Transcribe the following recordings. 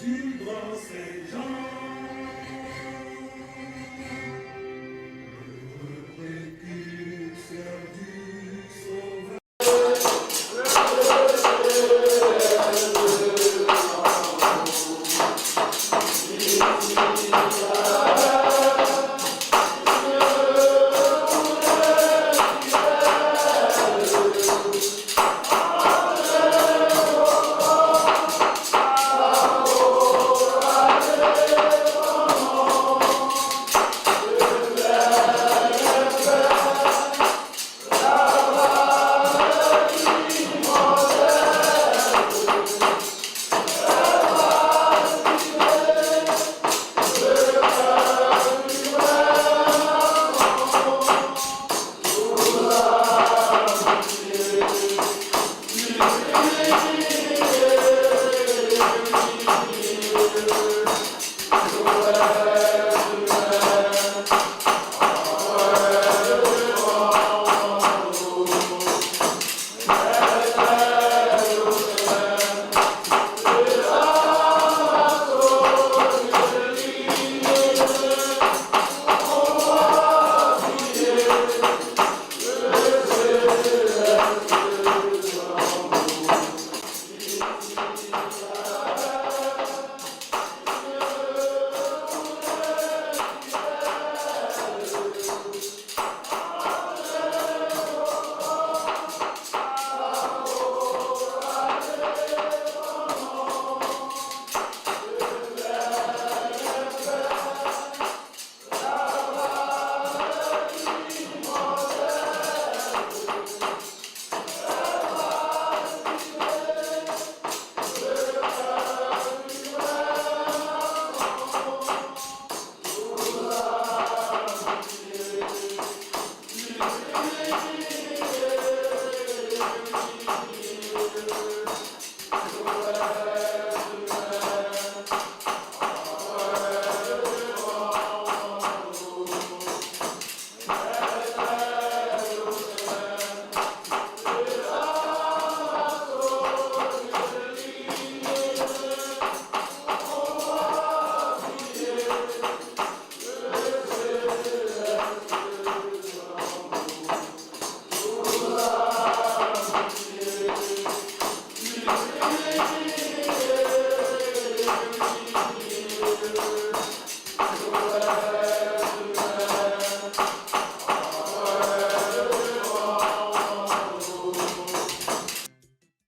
du grand Saint-Jean. Le précurseur du Sauveur.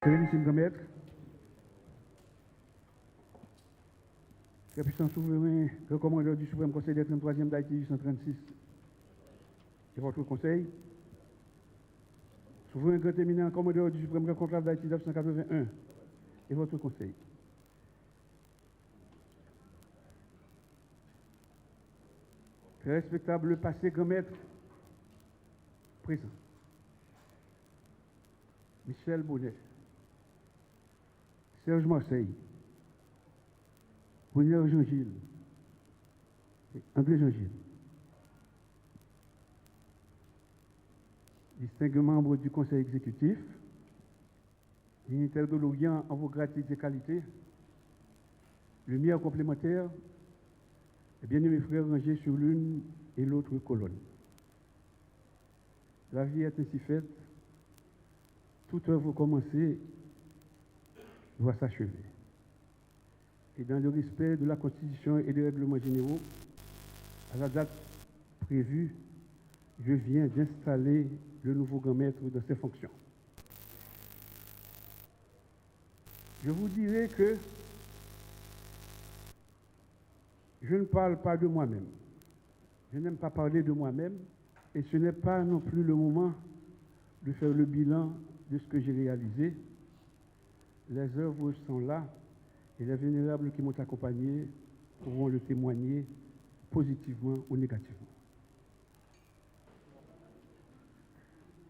Sérénissime Grand Maître, Très puissant souverain, le commandeur du Suprême Conseil des 33e d'Haïti 1836, et votre conseil, souverain grand éminent commandeur du Suprême Conclave d'Haïti 1981, et votre conseil. Très respectable passé grand maître, présent. Michel Bonnet, Serge Marseille, Brunel Jean-Gilles, André Jean-Gilles, distingués membres du Conseil exécutif, dignitaires de l'Orient en vos grades et qualités, lumière complémentaire, et bien-aimés frères rangés sur l'une et l'autre colonne. La vie est ainsi faite, toute œuvre commencée doit s'achever. Et dans le respect de la Constitution et des règlements généraux, à la date prévue, je viens d'installer le nouveau grand maître dans ses fonctions. Je vous dirai que je ne parle pas de moi-même. Je n'aime pas parler de moi-même et ce n'est pas non plus le moment de faire le bilan de ce que j'ai réalisé. Les œuvres sont là et les vénérables qui m'ont accompagné pourront le témoigner positivement ou négativement.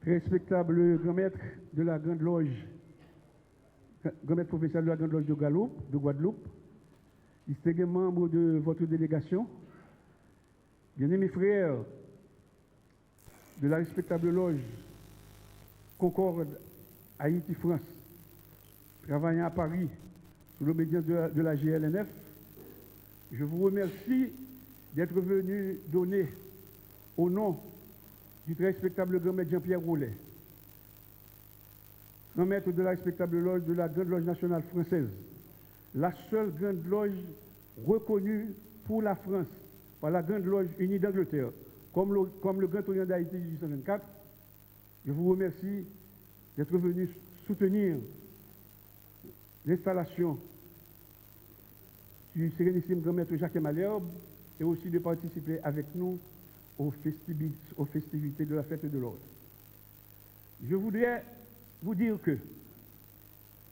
Très respectable grand maître de la Grande Loge, grand maître provincial de la Grande Loge de Guadeloupe, distingués membres de votre délégation, bien-aimés frères de la respectable loge Concorde Haïti-France, travaillant à Paris sous l'obédience de la GLNF, je vous remercie d'être venu donner au nom du très respectable grand maître Jean-Pierre Rollet, grand maître de la respectable loge de la Grande Loge nationale française, la seule grande loge reconnue pour la France par la Grande Loge unie d'Angleterre, comme le Grand Orient d'Haïti 1824, je vous remercie d'être venu soutenir l'installation du Sérénissime Grand Maître Jacques Malherbe et aussi de participer avec nous aux festivités de la fête de l'ordre. Je voudrais vous dire que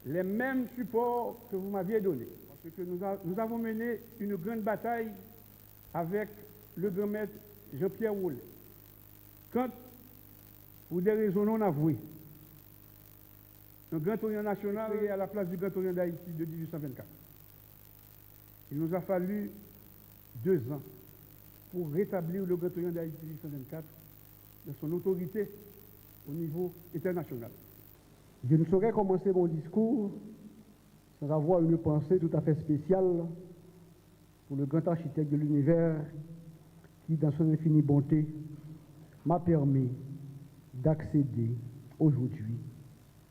les mêmes supports que vous m'aviez donnés, parce que nous avons mené une grande bataille avec le grand maître Jean-Pierre Rollet. Quand, pour des raisons non avouées, un Grand Orient national est à la place du Grand Orient d'Haïti de 1824. Il nous a fallu 2 ans pour rétablir le Grand Orient d'Haïti 1824 dans son autorité au niveau international. Je ne saurais commencer mon discours sans avoir une pensée tout à fait spéciale pour le grand architecte de l'univers qui, dans son infinie bonté, m'a permis d'accéder aujourd'hui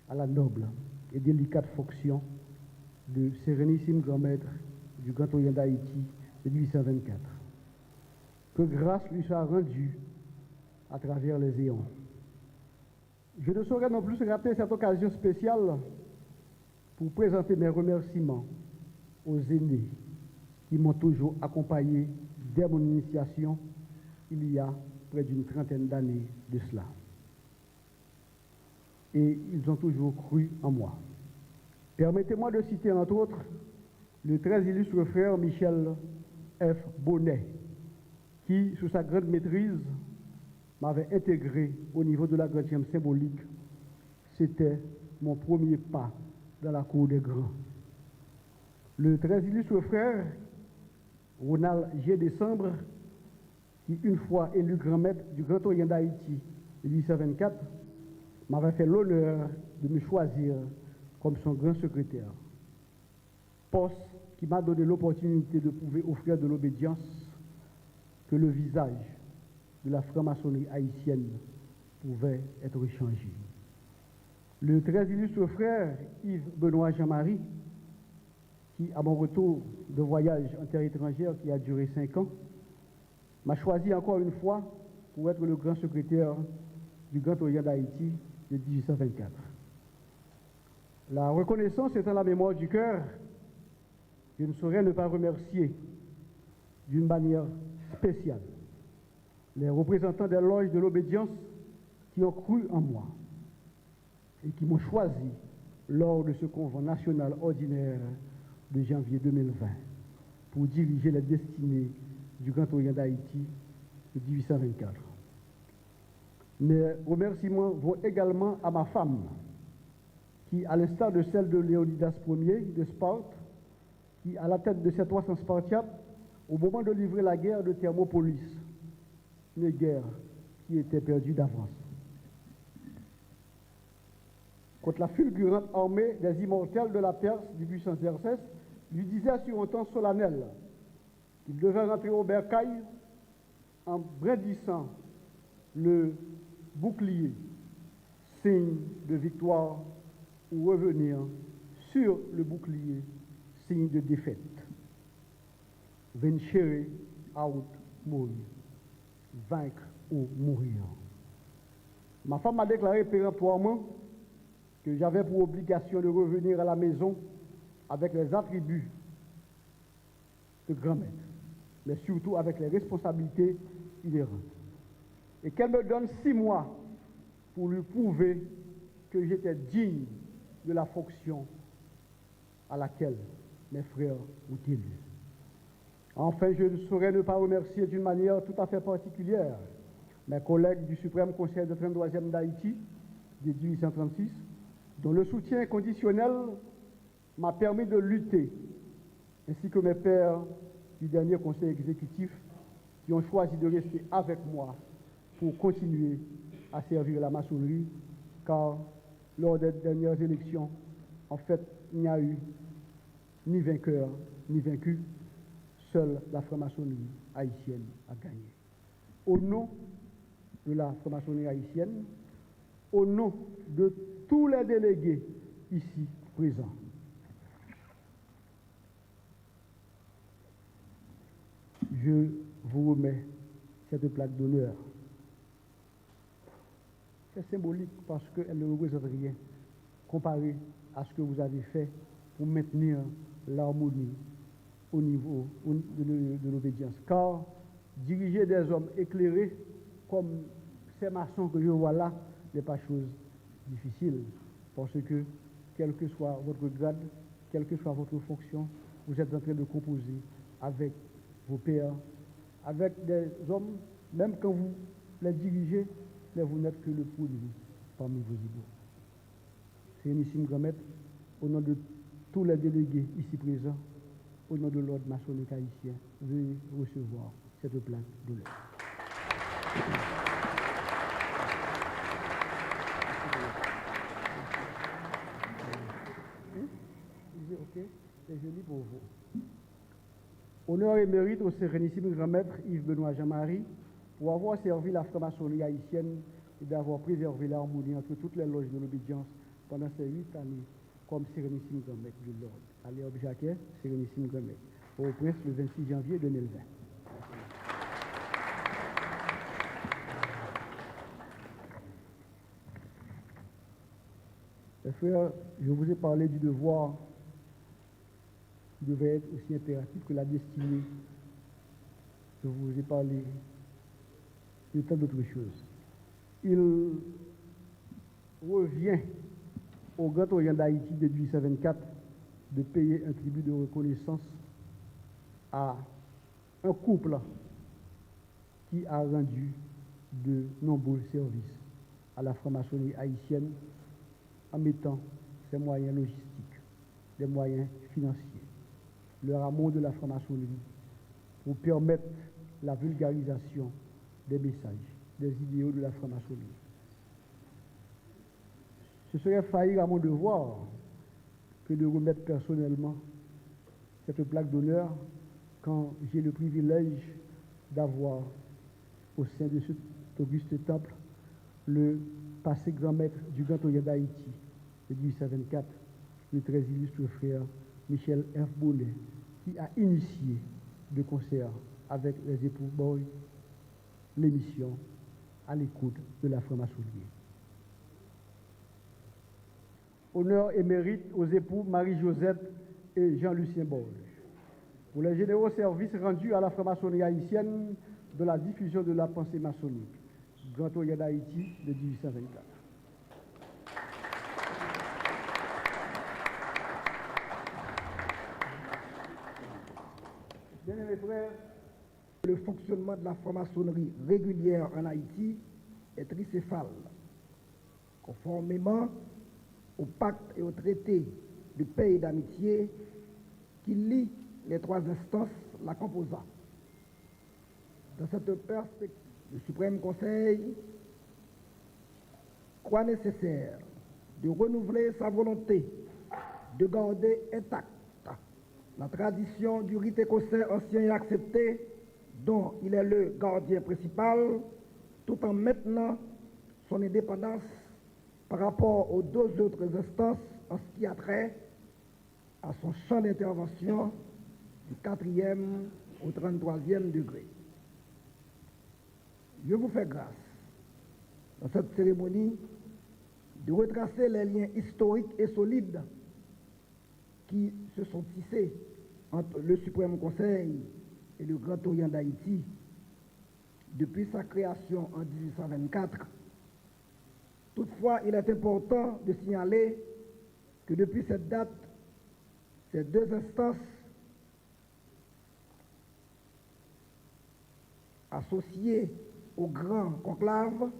à la noble et délicate fonction de Sérénissime Grand Maître du Grand Orient d'Haïti de 1824. Que grâce lui soit rendue à travers les éons. Je ne saurais non plus rater cette occasion spéciale pour présenter mes remerciements aux aînés qui m'ont toujours accompagné dès mon initiation il y a près d'une trentaine d'années de cela. Et ils ont toujours cru en moi. Permettez-moi de citer entre autres le très illustre frère Michel F. Bonnet, qui, sous sa grande maîtrise, m'avait intégré au niveau de la gratième symbolique. C'était mon premier pas dans la cour des grands. Le très illustre frère Ronald G. Décembre, qui, une fois élu grand maître du Grand Orient d'Haïti en 1824, m'avait fait l'honneur de me choisir comme son grand secrétaire. Poste qui m'a donné l'opportunité de prouver aux frères de l'obédience que le visage de la franc-maçonnerie haïtienne pouvait être changé. Le très illustre frère Yves Benoît Jean-Marie, qui, à mon retour de voyage en terre étrangère qui a duré 5 ans, m'a choisi encore une fois pour être le grand secrétaire du Grand Orient d'Haïti de 1824. La reconnaissance étant la mémoire du cœur, je ne saurais ne pas remercier d'une manière spéciale les représentants des loges de l'obédience qui ont cru en moi et qui m'ont choisi lors de ce convent national ordinaire de janvier 2020 pour diriger les destinées du Grand Orient d'Haïti de 1824. Mes remerciements vont également à ma femme, qui, à l'instar de celle de Léonidas Ier de Sparte, qui, à la tête de ces 300 Spartiates, au moment de livrer la guerre de Thermopolis, une guerre qui était perdue d'avance, contre la fulgurante armée des immortels de la Perse du puissant Xerxès, lui disait sur un ton solennel qu'il devait rentrer au bercail en brandissant le bouclier, signe de victoire, ou revenir sur le bouclier, signe de défaite. Vincere aut mourir, vaincre ou mourir. Ma femme m'a déclaré péremptoirement que j'avais pour obligation de revenir à la maison avec les attributs de grand maître, mais surtout avec les responsabilités inhérentes. Et qu'elle me donne 6 mois pour lui prouver que j'étais digne de la fonction à laquelle mes frères ont élu. Enfin, je ne saurais ne pas remercier d'une manière tout à fait particulière mes collègues du Suprême Conseil de 33e d'Haïti de 1836, dont le soutien inconditionnel m'a permis de lutter, ainsi que mes pairs du dernier Conseil exécutif qui ont choisi de rester avec moi pour continuer à servir la maçonnerie, car lors des dernières élections, en fait, il n'y a eu ni vainqueur, ni vaincu. Seule la franc-maçonnerie haïtienne a gagné. Au nom de la franc-maçonnerie haïtienne, au nom de tous les délégués ici présents, je vous remets cette plaque d'honneur. C'est symbolique parce qu'elle ne représente rien comparé à ce que vous avez fait pour maintenir l'harmonie au niveau de l'obédience. Car diriger des hommes éclairés comme ces maçons que je vois là n'est pas chose difficile. Parce que, quel que soit votre grade, quelle que soit votre fonction, vous êtes en train de composer avec vos pairs, avec des hommes, même quand vous les dirigez, mais vous n'êtes que le premier parmi vos égaux. Sérénissime Grand Maître, au nom de tous les délégués ici présents, au nom de l'ordre maçonnique haïtien, veuillez recevoir cette plaque d'honneur. Ok, c'est joli pour vous. Honneur et mérite au Sérénissime Grand Maître Yves-Benoît Jean-Marie pour avoir servi la franc-maçonnerie haïtienne et d'avoir préservé l'harmonie entre toutes les loges de l'obédience pendant ces 8 années comme Sérénissime Grand Maître de l'ordre. Aléob Jacquet, Sérénissime Grand Maître. Au Prince le 26 janvier 2020. Mes frères, je vous ai parlé du devoir qui devait être aussi impératif que la destinée. Je vous ai parlé de tant d'autres choses. Il revient au Grand Orient d'Haïti de 1824 de payer un tribut de reconnaissance à un couple qui a rendu de nombreux services à la franc-maçonnerie haïtienne en mettant ses moyens logistiques, des moyens financiers, leur amour de la franc-maçonnerie pour permettre la vulgarisation des messages, des idéaux de la franc-maçonnerie. Ce serait faillir à mon devoir que de remettre personnellement cette plaque d'honneur quand j'ai le privilège d'avoir au sein de cet auguste temple le passé grand maître du Grand Orient d'Haïti de 1824, le très illustre frère Michel F. Bonnet, qui a initié de concert avec les époux Boy l'émission à l'écoute de la franc-maçonnerie. Honneur et mérite aux époux Marie-Josette et Jean-Lucien Borges pour les généreux services rendus à la franc-maçonnerie haïtienne de la diffusion de la pensée maçonnique. Grand Orient d'Haïti de 1824. Bien-aimés frères, le fonctionnement de la franc-maçonnerie régulière en Haïti est tricéphale, conformément au pacte et au traité de paix et d'amitié qui lie les 3 instances la composant. Dans cette perspective, le Suprême Conseil croit nécessaire de renouveler sa volonté de garder intacte la tradition du rite écossais ancien et accepté dont il est le gardien principal, tout en maintenant son indépendance par rapport aux 2 autres instances en ce qui a trait à son champ d'intervention du 4e au 33e degré. Je vous fais grâce, dans cette cérémonie, de retracer les liens historiques et solides qui se sont tissés entre le Suprême Conseil et le Grand Orient d'Haïti depuis sa création en 1824. Toutefois, il est important de signaler que depuis cette date, ces 2 instances associées au grand conclave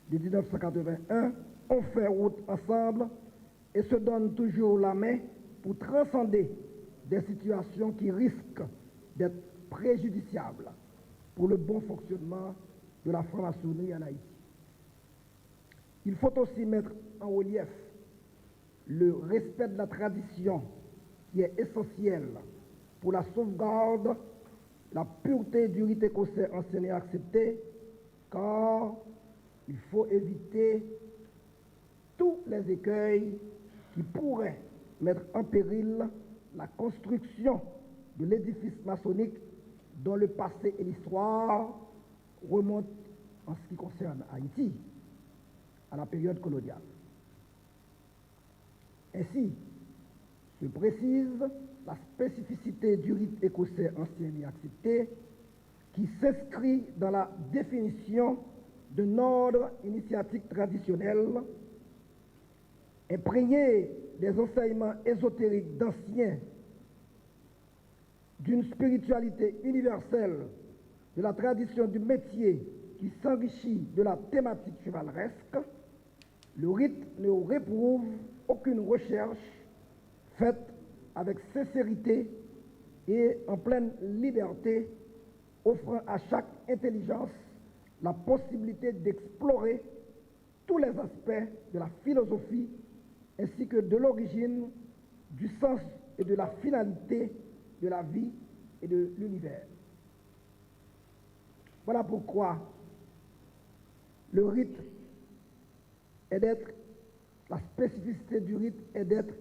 de 1981 ont fait route ensemble et se donnent toujours la main pour transcender des situations qui risquent d'être préjudiciables pour le bon fonctionnement de la franc-maçonnerie en Haïti. Il faut aussi mettre en relief le respect de la tradition qui est essentiel pour la sauvegarde, la pureté du rite écossais ancien et accepté, car il faut éviter tous les écueils qui pourraient mettre en péril la construction de l'édifice maçonnique dont le passé et l'histoire remontent, en ce qui concerne Haïti, à la période coloniale. Ainsi, se précise la spécificité du rite écossais ancien et accepté qui s'inscrit dans la définition d'un ordre initiatique traditionnel imprégné des enseignements ésotériques d'anciens, d'une spiritualité universelle, de la tradition du métier qui s'enrichit de la thématique chevaleresque. Le rite ne réprouve aucune recherche faite avec sincérité et en pleine liberté, offrant à chaque intelligence la possibilité d'explorer tous les aspects de la philosophie ainsi que de l'origine, du sens et de la finalité de la vie et de l'univers. Voilà pourquoi le rite est d'être, la spécificité du rite est d'être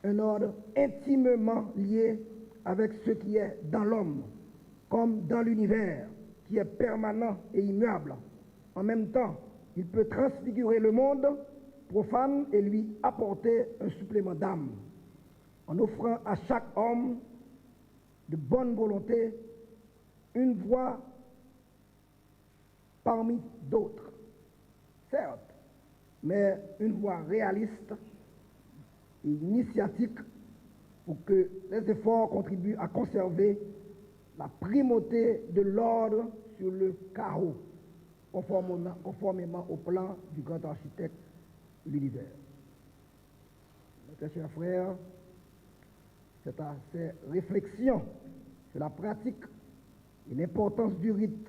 un ordre intimement lié avec ce qui est dans l'homme, comme dans l'univers, qui est permanent et immuable. En même temps, il peut transfigurer le monde profane et lui apporter un supplément d'âme, en offrant à chaque homme de bonne volonté une voie parmi d'autres, certes, mais une voie réaliste et initiatique pour que les efforts contribuent à conserver la primauté de l'ordre sur le chaos, conformément au plan du grand architecte de l'univers. Mes très chers frères, c'est à ces réflexions sur la pratique et l'importance du rite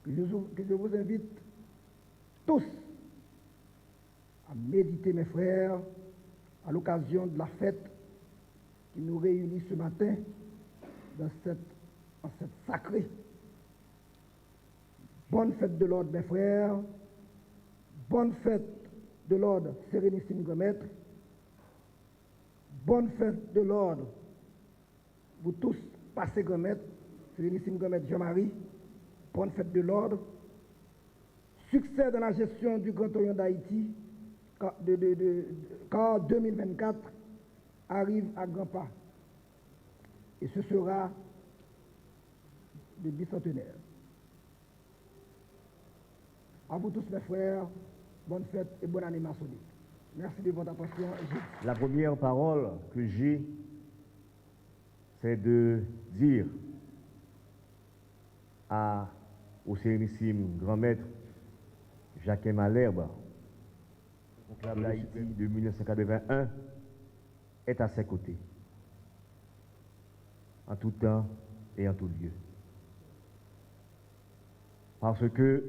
que je vous invite tous à méditer, mes frères, à l'occasion de la fête qui nous réunit ce matin en cette sacrée. Bonne fête de l'ordre, mes frères. Bonne fête de l'ordre Sérénissime Grand-Maître. Bonne fête de l'ordre, vous tous, passez Grand-Maître, Sérénissime Grand-Maître Jean-Marie. Bonne fête de l'ordre. Succès dans la gestion du Grand Orient d'Haïti, quand 2024 arrive à grands pas. Et ce sera le bicentenaire. À vous tous, mes frères, bonne fête et bonne année maçonnique. Merci de votre attention. La première parole que j'ai, c'est de dire au Sérénissime Grand Maître Jacques Malherbe, le conclave d'Haïti de 1981 est à ses côtés, en tout temps et en tout lieu. Parce que,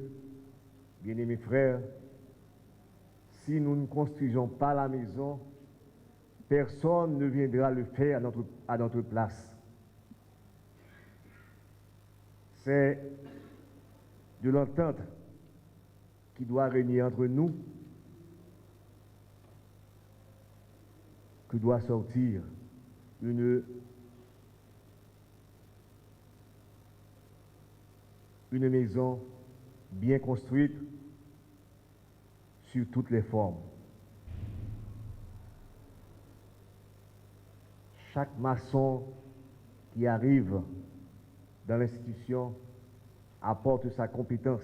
bien-aimés frères, si nous ne construisons pas la maison, personne ne viendra le faire à notre place. C'est de l'entente qui doit régner entre nous que doit sortir une maison bien construite sur toutes les formes. Chaque maçon qui arrive dans l'institution apporte sa compétence.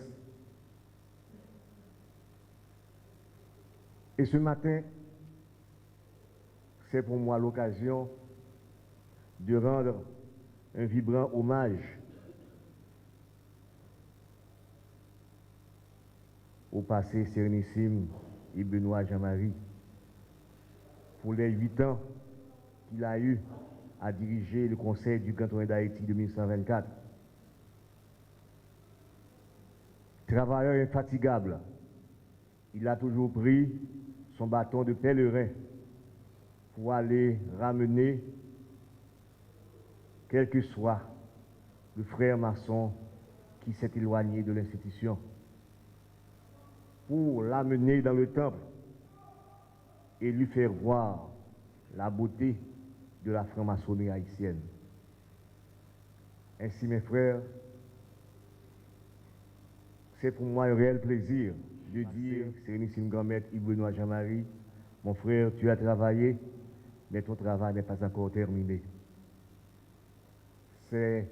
Et ce matin, c'est pour moi l'occasion de rendre un vibrant hommage au passé Sérénissime et Benoît Jean-Marie pour les 8 ans qu'il a eu à diriger le Conseil du Grand Orient d'Haïti de 1924. Travailleur infatigable, il a toujours pris son bâton de pèlerin pour aller ramener, quel que soit le frère maçon qui s'est éloigné de l'institution, pour l'amener dans le temple et lui faire voir la beauté de la franc-maçonnerie haïtienne. Ainsi, mes frères, c'est pour moi un réel plaisir de dire, Sérénissime Grand-Maître Yves-Benoît Jean-Marie, mon frère, tu as travaillé, mais ton travail n'est pas encore terminé. C'est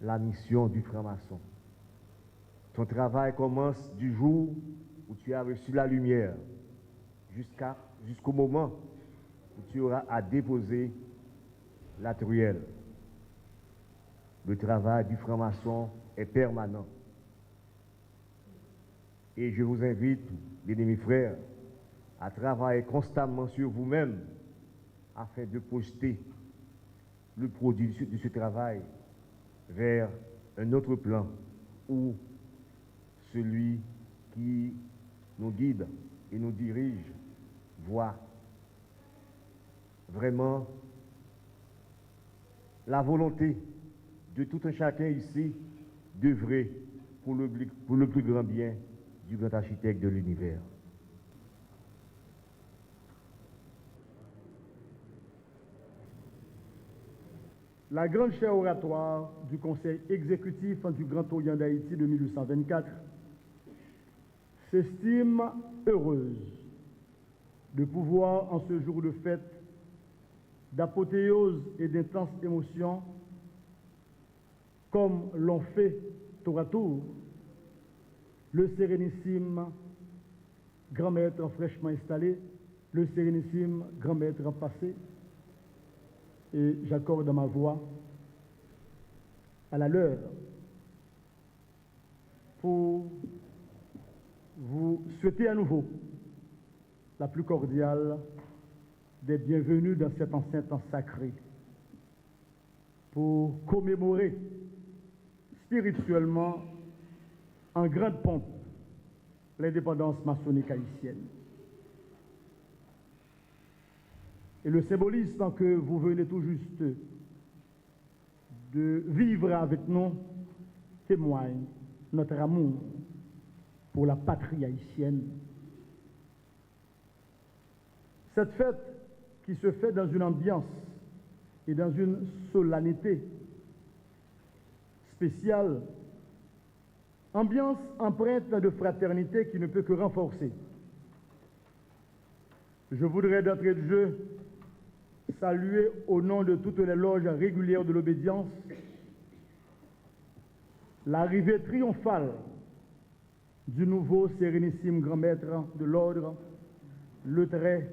la mission du franc-maçon. Ton travail commence du jour où tu as reçu la lumière jusqu'au moment où tu auras à déposer la truelle. Le travail du franc-maçon est permanent. Et je vous invite, bien-aimés frères, à travailler constamment sur vous-même afin de projeter le produit de ce travail vers un autre plan où celui qui nous guide et nous dirige voit vraiment la volonté de tout un chacun ici d'œuvrer pour le plus grand bien du grand architecte de l'univers. La grande chaire oratoire du Conseil exécutif du Grand Orient d'Haïti de 1824 s'estime heureuse de pouvoir, en ce jour de fête, d'apothéose et d'intense émotion, comme l'ont fait tour à tour le Sérénissime Grand Maître fraîchement installé, le Sérénissime Grand Maître passé, et j'accorde ma voix à la leur pour vous souhaiter à nouveau la plus cordiale des bienvenus dans cette enceinte sacrée pour commémorer spirituellement en grande pompe l'indépendance maçonnique haïtienne. Et le symbolisme que vous venez tout juste de vivre avec nous témoigne notre amour pour la patrie haïtienne. Cette fête qui se fait dans une ambiance et dans une solennité spéciale, ambiance empreinte de fraternité qui ne peut que renforcer. Je voudrais d'entrée de jeu saluer au nom de toutes les loges régulières de l'obédience l'arrivée triomphale du nouveau Sérénissime Grand Maître de l'Ordre, le très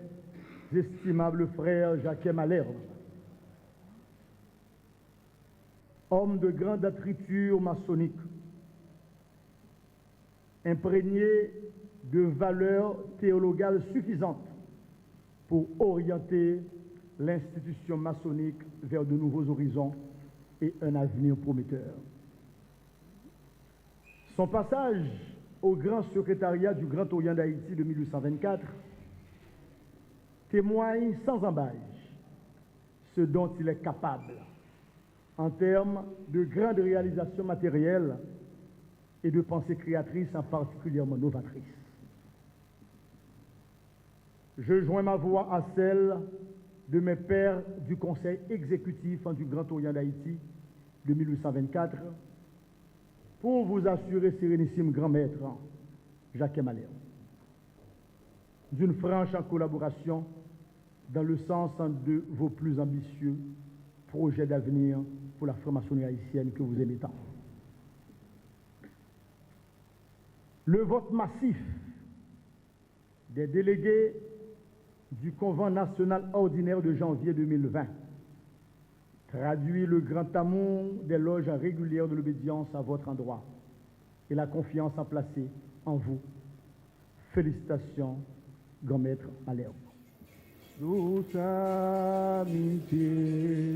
estimable frère Jacques Malherbe. Homme de grande attriture maçonnique, imprégné de valeurs théologales suffisantes pour orienter l'institution maçonnique vers de nouveaux horizons et un avenir prometteur. Son passage au Grand Secrétariat du Grand Orient d'Haïti de 1824 témoigne sans embâche ce dont il est capable en termes de grandes réalisations matérielles et de pensées créatrices en particulièrement novatrices. Je joins ma voix à celle de mes pairs du Conseil exécutif du Grand Orient d'Haïti de 1824 pour vous assurer, Sérénissime Grand Maître Jacques Malherbe, d'une franche collaboration dans le sens de vos plus ambitieux projets d'avenir pour la franc-maçonnerie haïtienne que vous aimez tant. Le vote massif des délégués du Convent national ordinaire de janvier 2020 traduit le grand amour des loges régulières de l'obédience à votre endroit et la confiance placée en vous. Félicitations, Grand Maître Malherbe. Douce amitié.